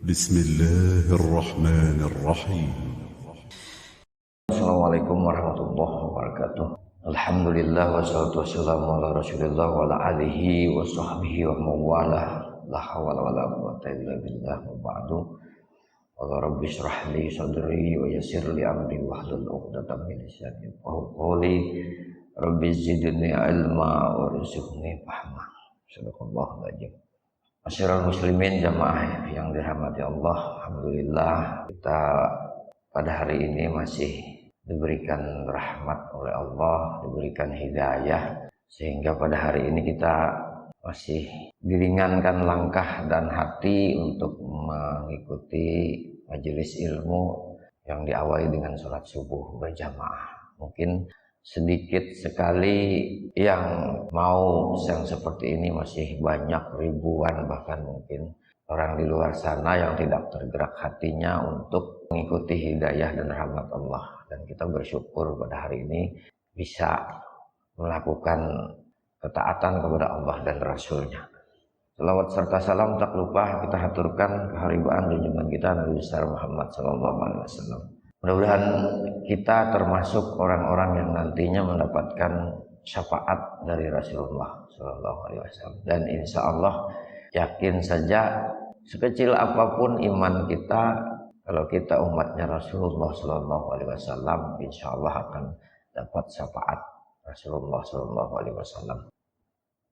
بسم الله الرحمن الرحيم. Assalamualaikum warahmatullahi wabarakatuh. Alhamdulillah wassalatu wassalamu ala Rasulillah wa ala alihi wa sahbihi wa mawalah. La hawla wala quwwata illa billah wa ba'du. Qala rabbi shrah li sadri wa yassir li amri wahlul 'uqdatam min lisani yafqahu qawli. Rabbi zidni ilma wa rizqni fahma. Sadaqallahu alazim. Masyarul muslimin jamaah yang dirahmati Allah, alhamdulillah kita pada hari ini masih diberikan rahmat oleh Allah, diberikan hidayah, sehingga pada hari ini kita masih diringankan langkah dan hati untuk mengikuti majelis ilmu yang diawali dengan sholat subuh berjamaah. Mungkin sedikit sekali yang mau yang seperti ini, masih banyak ribuan bahkan mungkin orang di luar sana yang tidak tergerak hatinya untuk mengikuti hidayah dan rahmat Allah. Dan kita bersyukur pada hari ini bisa melakukan ketaatan kepada Allah dan Rasulnya. Salawat serta salam tak lupa kita haturkan keharibaan junjungan kita Nabi besar Muhammad SAW. Mudah-mudahan kita termasuk orang-orang yang nantinya mendapatkan syafaat dari Rasulullah SAW. Dan insya Allah yakin saja sekecil apapun iman kita, kalau kita umatnya Rasulullah SAW, insya Allah akan dapat syafaat Rasulullah SAW.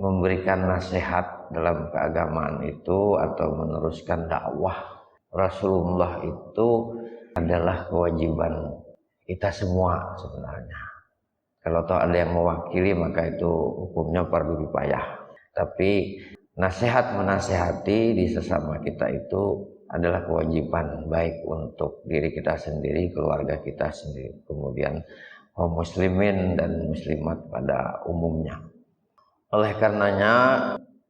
Memberikan nasihat dalam keagamaan itu atau meneruskan dakwah Rasulullah itu adalah kewajiban kita semua sebenarnya. Kalau toh ada yang mewakili maka itu hukumnya fardu kifayah. Tapi nasihat menasehati di sesama kita itu adalah kewajiban, baik untuk diri kita sendiri, keluarga kita sendiri, kemudian kaum muslimin dan muslimat pada umumnya. Oleh karenanya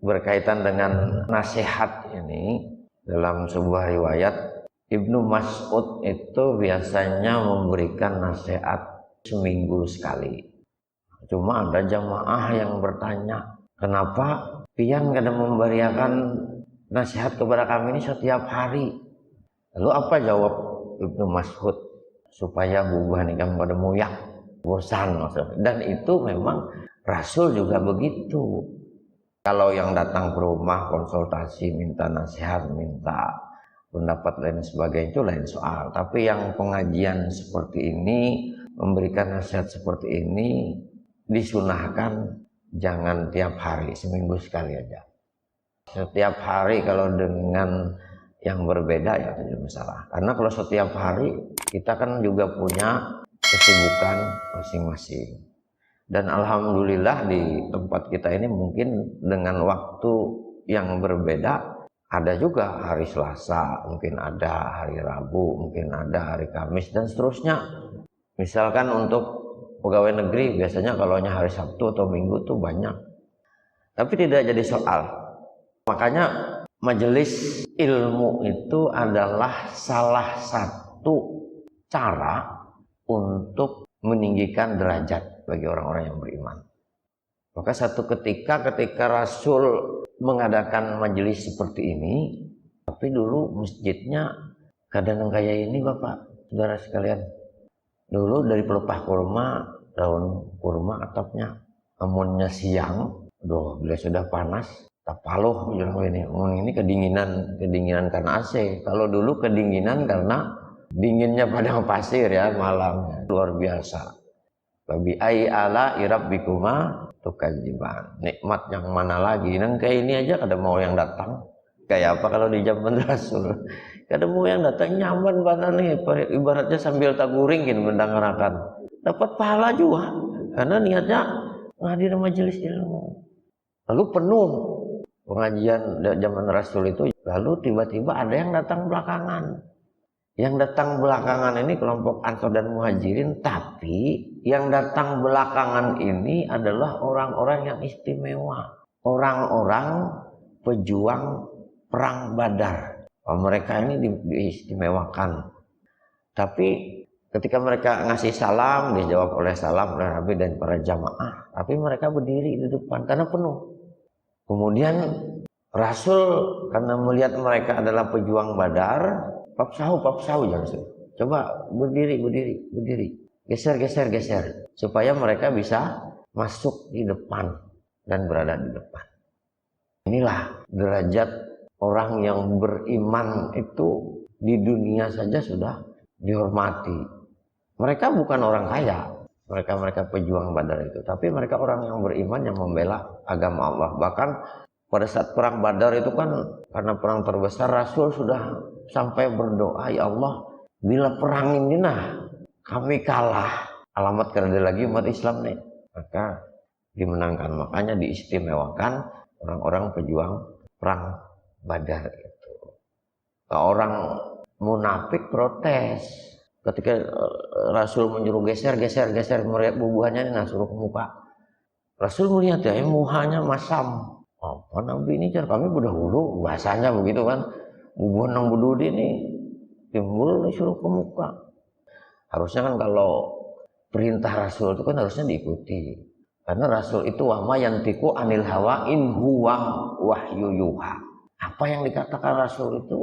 berkaitan dengan nasihat ini, dalam sebuah riwayat Ibnu Mas'ud itu biasanya memberikan nasihat seminggu sekali. Cuma ada jamaah yang bertanya, kenapa pian kada memberikan nasihat kepada kami ini setiap hari? Lalu apa jawab Ibnu Mas'ud? Supaya bubuhan ikam pada muyak, bosan maksudnya. Dan itu memang Rasul juga begitu. Kalau yang datang ke rumah konsultasi, minta nasihat, minta pendapat lain sebagainya itu lain soal. Tapi yang pengajian seperti ini, memberikan nasihat seperti ini, disunahkan jangan tiap hari, seminggu sekali aja. Setiap hari kalau dengan yang berbeda ya tidak masalah. Karena kalau setiap hari kita kan juga punya kesibukan masing-masing. Dan alhamdulillah di tempat kita ini mungkin dengan waktu yang berbeda. Ada juga hari Selasa, mungkin ada hari Rabu, mungkin ada hari Kamis dan seterusnya. Misalkan untuk pegawai negeri biasanya kalaunya hari Sabtu atau Minggu tuh banyak. Tapi tidak jadi soal. Makanya majelis ilmu itu adalah salah satu cara untuk meninggikan derajat bagi orang-orang yang beriman. Maka satu ketika Rasul mengadakan majelis seperti ini, tapi dulu masjidnya kadang kayak ini Bapak, saudara sekalian. Dulu dari pelepah kurma, daun kurma atapnya, amunnya siang, bila sudah panas, tapaluh ini kedinginan karena AC. Kalau dulu kedinginan karena dinginnya padang pasir ya malam, luar biasa. Babi ai ala irabbikuma tukadziban. Nikmat yang mana lagi? Nang kayak ini aja kada mau yang datang. Kayak apa kalau di zaman Rasul? Kada mau yang datang, nyaman banget nih. Ibaratnya sambil taguringin mendengarkan. Dapat pahala juga. Karena niatnya ngadir majelis ilmu. Lalu penuh pengajian zaman Rasul itu. Lalu tiba-tiba ada yang datang belakangan. Yang datang belakangan ini kelompok Ansor dan Muhajirin, tapi yang datang belakangan ini adalah orang-orang yang istimewa, orang-orang pejuang perang Badar. Mereka ini diistimewakan. Tapi ketika mereka ngasih salam, dijawab oleh salam oleh Nabi dan para jamaah. Tapi mereka berdiri di depan karena penuh. Kemudian Rasul karena melihat mereka adalah pejuang Badar, papsahu ya Rasul. Coba berdiri, geser, supaya mereka bisa masuk di depan dan berada di depan. Inilah derajat orang yang beriman itu di dunia saja sudah dihormati. Mereka bukan orang kaya, mereka pejuang Badar itu, tapi mereka orang yang beriman yang membela agama Allah. Bahkan pada saat perang Badar itu kan karena perang terbesar, Rasul sudah sampai berdoa, ya Allah, bila perang ini kami kalah, alamat kerja lagi umat Islam nih, maka dimenangkan. Makanya diistimewakan orang-orang pejuang perang Badar itu. Orang munafik protes ketika Rasul menyuruh geser melihat bubuhannya suruh ke muka. Rasul melihat ya muhanya masam. Apa Nabi ini cara kami berdahulu bahasanya begitu kan, bubuhan nang bududi ini timbul disuruh ke muka. Harusnya kan kalau perintah Rasul itu kan harusnya diikuti, karena Rasul itu wama yantiku anil hawa in huwa wahyu yuha. Apa yang dikatakan Rasul itu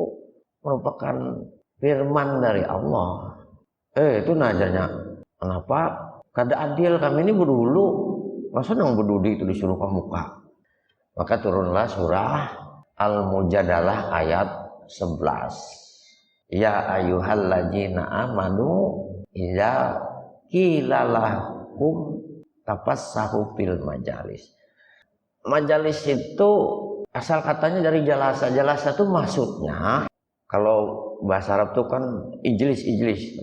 merupakan firman dari Allah. Itu najarnya, kenapa kada adil kami ini berdulu, masa nang berdudi itu disuruh ke muka. Maka turunlah surah Al-Mujadalah ayat 11. Ya ayyuhalladzina amanu idza qila lakum tafassahu fil majalis. Majalis itu asal katanya dari jalasa. Jalasa itu maksudnya kalau bahasa Arab itu kan ijlis,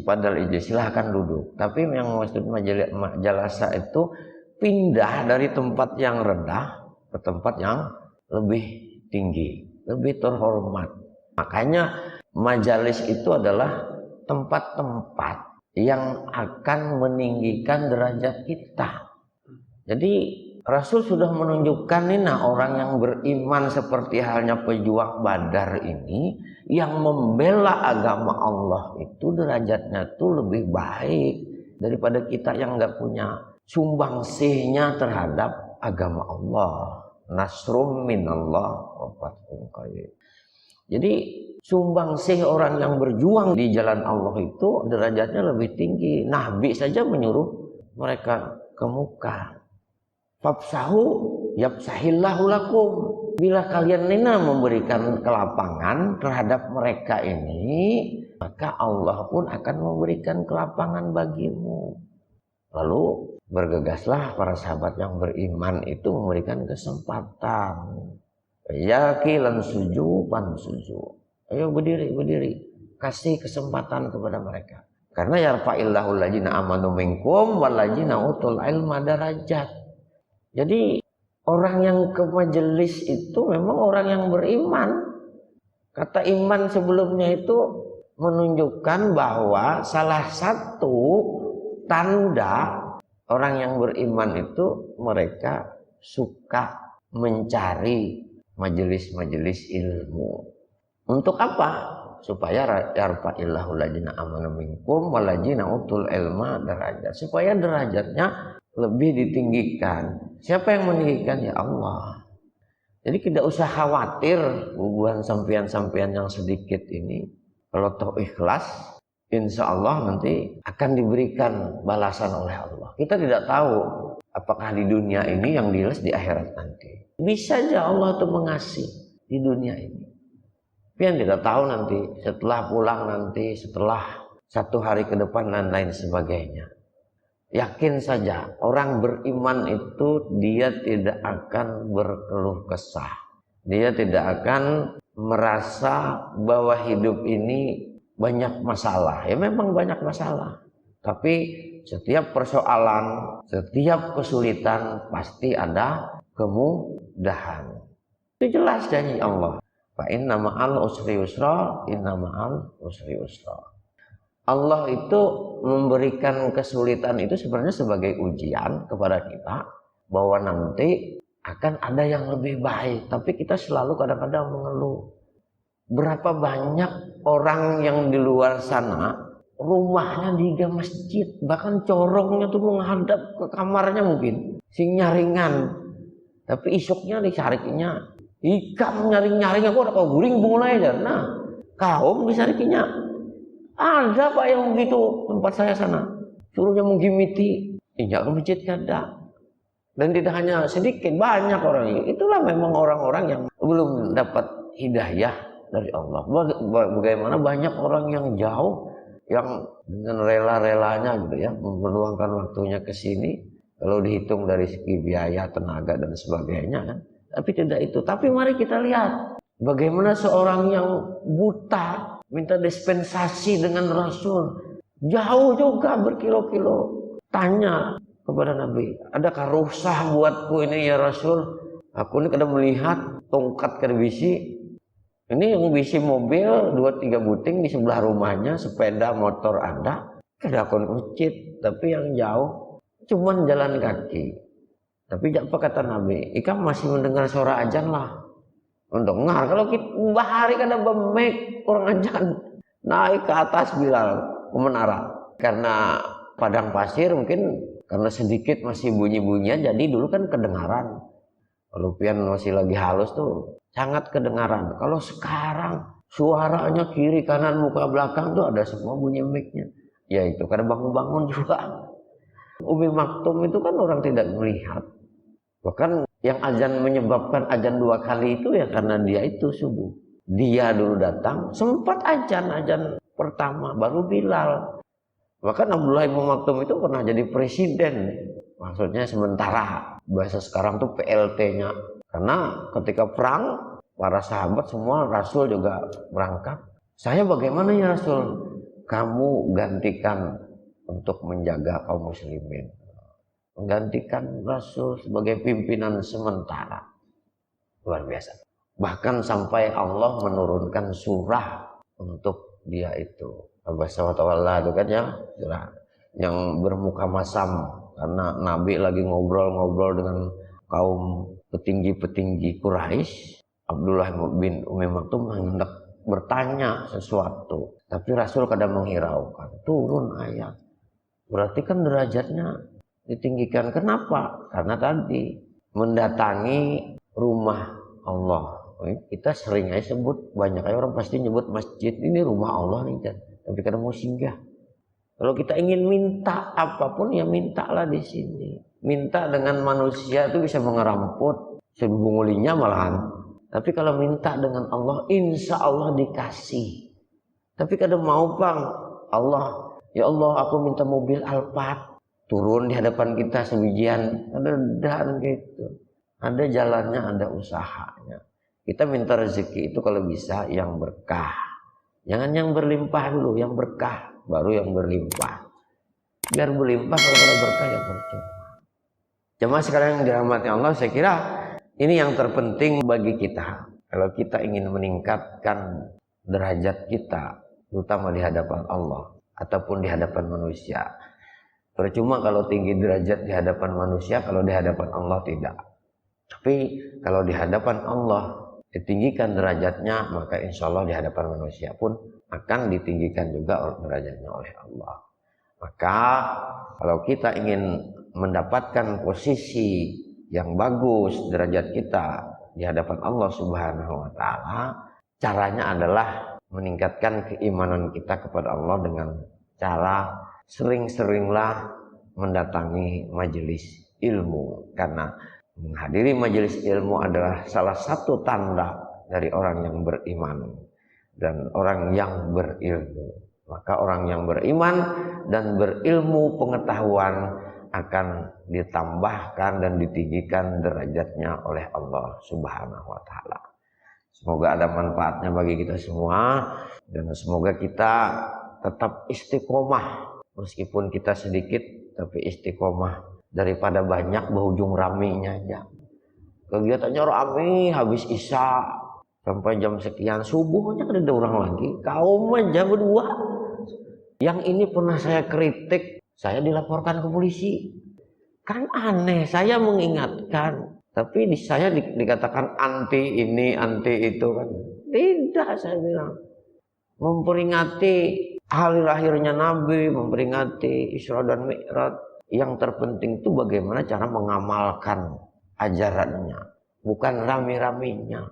padahal ijlis silahkan duduk. Tapi yang maksud jalasa itu pindah dari tempat yang rendah ke tempat yang lebih tinggi, lebih terhormat. Makanya majalis itu adalah tempat-tempat yang akan meninggikan derajat kita. Jadi Rasul sudah menunjukkan orang yang beriman seperti halnya pejuang Badar ini, yang membela agama Allah itu derajatnya tuh lebih baik daripada kita yang nggak punya sumbangsihnya terhadap agama Allah. Nasrum minallah wa fathun qarib. Jadi sumbangsih orang yang berjuang di jalan Allah itu derajatnya lebih tinggi. Nabi saja menyuruh mereka ke muka. Fafsahu yafsahillahu lakum. Bila kalian memberikan kelapangan terhadap mereka ini, maka Allah pun akan memberikan kelapangan bagimu. Lalu bergegaslah para sahabat yang beriman itu memberikan kesempatan. Yakilan suju pan suju. Ayo berdiri, kasih kesempatan kepada mereka. Karena yarfa'illahu alladzina amanu minkum walladzina utul ilma darajat. Jadi orang yang ke majelis itu memang orang yang beriman. Kata iman sebelumnya itu menunjukkan bahwa salah satu tanda orang yang beriman itu mereka suka mencari majelis-majelis ilmu. Untuk apa? Supaya yarfa'illahu alladzina amanu minkum walladzina utul ilma darajat. Supaya derajatnya lebih ditinggikan. Siapa yang meninggikan? Ya Allah. Jadi tidak usah khawatir bubuhan sampean-sampean yang sedikit ini. Kalau toh ikhlas, insya Allah nanti akan diberikan balasan oleh Allah. Kita tidak tahu apakah di dunia ini yang dilas di akhirat nanti. Bisa saja Allah itu mengasih di dunia ini. Tapi yang tidak tahu nanti setelah pulang nanti, setelah 1 hari ke depan dan lain sebagainya. Yakin saja orang beriman itu dia tidak akan berkeluh kesah. Dia tidak akan merasa bahwa hidup ini banyak masalah. Ya memang banyak masalah. Tapi setiap persoalan, setiap kesulitan pasti ada kemudahan. Itu jelas janji Allah. Fa inna ma'al usri yusra, inna ma'al usri yusra. Allah itu memberikan kesulitan itu sebenarnya sebagai ujian kepada kita bahwa nanti akan ada yang lebih baik. Tapi kita selalu kadang-kadang mengeluh. Berapa banyak orang yang di luar sana rumahnya di masjid, bahkan corongnya tuh menghadap ke kamarnya mungkin, sing nyaringan. Tapi isuknya dicarinya Ikam nyaring-nyaring aku ada kau guring mulai aja. Nah, kaum bisa dikinya. Ada Pak yang begitu tempat saya sana. Suruhnya menggimiti. Injak ke masjid kada. Dan tidak hanya sedikit, banyak orang ini. Itulah memang orang-orang yang belum dapat hidayah dari Allah. Bagaimana banyak orang yang jauh, yang dengan rela-relanya gitu ya, meluangkan waktunya ke sini. Kalau dihitung dari segi biaya, tenaga dan sebagainya kan. Tapi tidak itu. Tapi mari kita lihat bagaimana seorang yang buta minta dispensasi dengan Rasul. Jauh juga berkilo-kilo. Tanya kepada Nabi, adakah rukhsah buatku ini ya Rasul? Aku ini kadang melihat tongkat kerbisi. Ini yang bisi mobil 2-3 buting di sebelah rumahnya, sepeda motor ada. Kada kon masjid, tapi yang jauh cuman jalan kaki. Tapi apa kata Nabi? Ikam masih mendengar suara azan lah. Untuk ngar kalau kita bahari kada bemek orang azan naik ke atas Bilal ke menara. Karena padang pasir mungkin karena sedikit masih bunyi-bunyian jadi dulu kan kedengaran. Kalau pian masih lagi halus tuh sangat kedengaran. Kalau sekarang suaranya kiri kanan muka belakang tuh ada semua bunyi mic-nya. Ya itu kada bangun-bangun juga. Umi Maktum itu kan orang tidak melihat. Bahkan yang azan menyebabkan azan 2 kali itu ya karena dia itu subuh. Dia dulu datang, sempat azan pertama, baru Bilal. Bahkan Abdullah bin Maktum itu pernah jadi presiden. Maksudnya sementara, bahasa sekarang tuh PLT-nya. Karena ketika perang, para sahabat semua, Rasul juga berangkat. Saya bagaimana ya Rasul? Kamu gantikan untuk menjaga kaum muslimin, menggantikan Rasul sebagai pimpinan sementara. Luar biasa. Bahkan sampai Allah menurunkan surah untuk dia itu. Abasa wa tawalla itu kan ya, surah yang bermuka masam karena Nabi lagi ngobrol-ngobrol dengan kaum petinggi-petinggi Quraisy. Abdullah bin Umi Maktum hendak bertanya sesuatu, tapi Rasul kadang menghiraukan. Turun ayat. Berarti kan derajatnya ditinggikan. Kenapa? Karena tadi mendatangi rumah Allah. Kita sering aja sebut, banyak orang pasti nyebut masjid ini rumah Allah nih kan. Tapi kadang mau singgah. Kalau kita ingin minta apapun ya mintalah di sini. Minta dengan manusia itu bisa mengeramput sebungulinya malahan. Tapi kalau minta dengan Allah, insya Allah dikasih. Tapi kadang mau bang Allah. Ya Allah, aku minta mobil Alphard. Turun di hadapan kita sebijian. Ada dan gitu. Ada jalannya, ada usahanya. Kita minta rezeki itu kalau bisa yang berkah. Jangan yang berlimpah dulu, yang berkah. Baru yang berlimpah. Biar berlimpah, kalau ada berkah ya percuma. Jemaah sekarang yang dirahmati Allah, saya kira ini yang terpenting bagi kita. Kalau kita ingin meningkatkan derajat kita, terutama di hadapan Allah. Ataupun di hadapan manusia. Percuma kalau tinggi derajat di hadapan manusia, kalau di hadapan Allah tidak. Tapi kalau di hadapan Allah ditinggikan derajatnya, maka insya Allah di hadapan manusia pun akan ditinggikan juga derajatnya oleh Allah. Maka kalau kita ingin mendapatkan posisi yang bagus derajat kita di hadapan Allah Subhanahu wa Ta'ala, caranya adalah meningkatkan keimanan kita kepada Allah dengan cara sering-seringlah mendatangi majelis ilmu. Karena menghadiri majelis ilmu adalah salah satu tanda dari orang yang beriman dan orang yang berilmu. Maka orang yang beriman dan berilmu pengetahuan akan ditambahkan dan ditinggikan derajatnya oleh Allah Subhanahu wa Ta'ala. Semoga ada manfaatnya bagi kita semua dan semoga kita tetap istiqomah meskipun kita sedikit tapi istiqomah daripada banyak berujung raminya aja. Kegiatannya rame habis isya sampai jam sekian subuhnya kan ada orang lagi. Kaum aja berdua. Yang ini pernah saya kritik, saya dilaporkan ke polisi. Kan aneh, saya mengingatkan. Tapi saya dikatakan anti ini, anti itu kan. Tidak, saya bilang. Memperingati hari lahirnya Nabi, memperingati Isra dan Mi'raj. Yang terpenting itu bagaimana cara mengamalkan ajarannya. bukan rame-ramenya.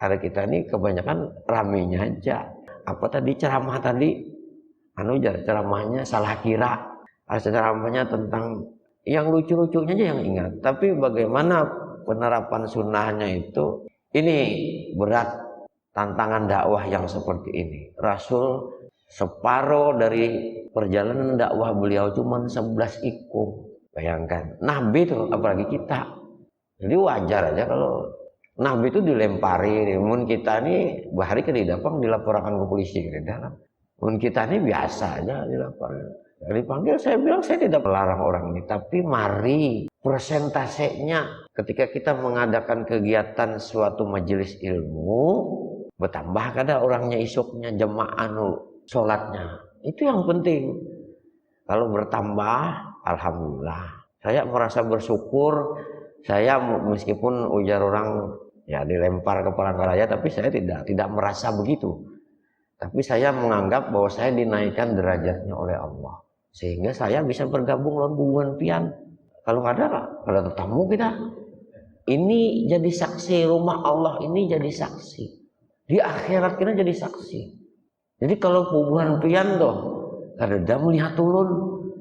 Karena kita ini kebanyakan ramenya aja. Apa tadi ceramah tadi? Ceramahnya salah kira. Ceramahnya tentang yang lucu-lucunya aja yang ingat. Tapi bagaimana penerapan sunnahnya itu, ini berat tantangan dakwah yang seperti ini. Rasul separuh dari perjalanan dakwah beliau cuma 11 ikung. Bayangkan, Nabi itu apalagi kita. Jadi wajar aja kalau Nabi itu dilempari. Mun kita ini bahari ke didapang dilaporkan ke polisi ke dalam. Mun kita ini biasa aja dilaporkan. Dipanggil, saya bilang saya tidak melarang orang ini, tapi mari persentasenya ketika kita mengadakan kegiatan suatu majelis ilmu bertambah kada orangnya isuknya jemaah sholatnya, itu yang penting. Kalau bertambah, alhamdulillah. Saya merasa bersyukur. Saya meskipun ujar orang ya dilempar ke Palangkaraya, tapi saya tidak merasa begitu. Tapi saya menganggap bahwa saya dinaikkan derajatnya oleh Allah, sehingga saya bisa bergabung dalam hubungan pian. Kalau ada tetamu kita, ini jadi saksi rumah Allah, ini jadi saksi. Di akhirat kita jadi saksi. Jadi kalau hubungan pian doh, ada melihat turun,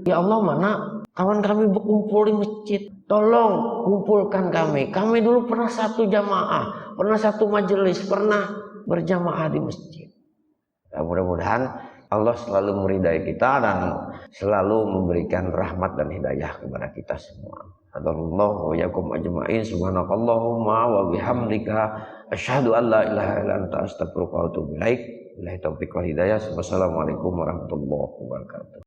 ya Allah mana kawan kami berkumpul di masjid, tolong kumpulkan kami. Kami dulu pernah satu jamaah, pernah satu majelis, pernah berjamaah di masjid. Nah, mudah-mudahan Allah selalu meridai kita dan selalu memberikan rahmat dan hidayah kepada kita semua. Allahu wa yakum ajma'in. Subhanakallahumma wa bihamdika asyhadu an la ilaha illa anta astaghfiruka wa atubu ilaik. Billahi taufiq wal hidayah. Wassalamualaikum warahmatullahi wabarakatuh.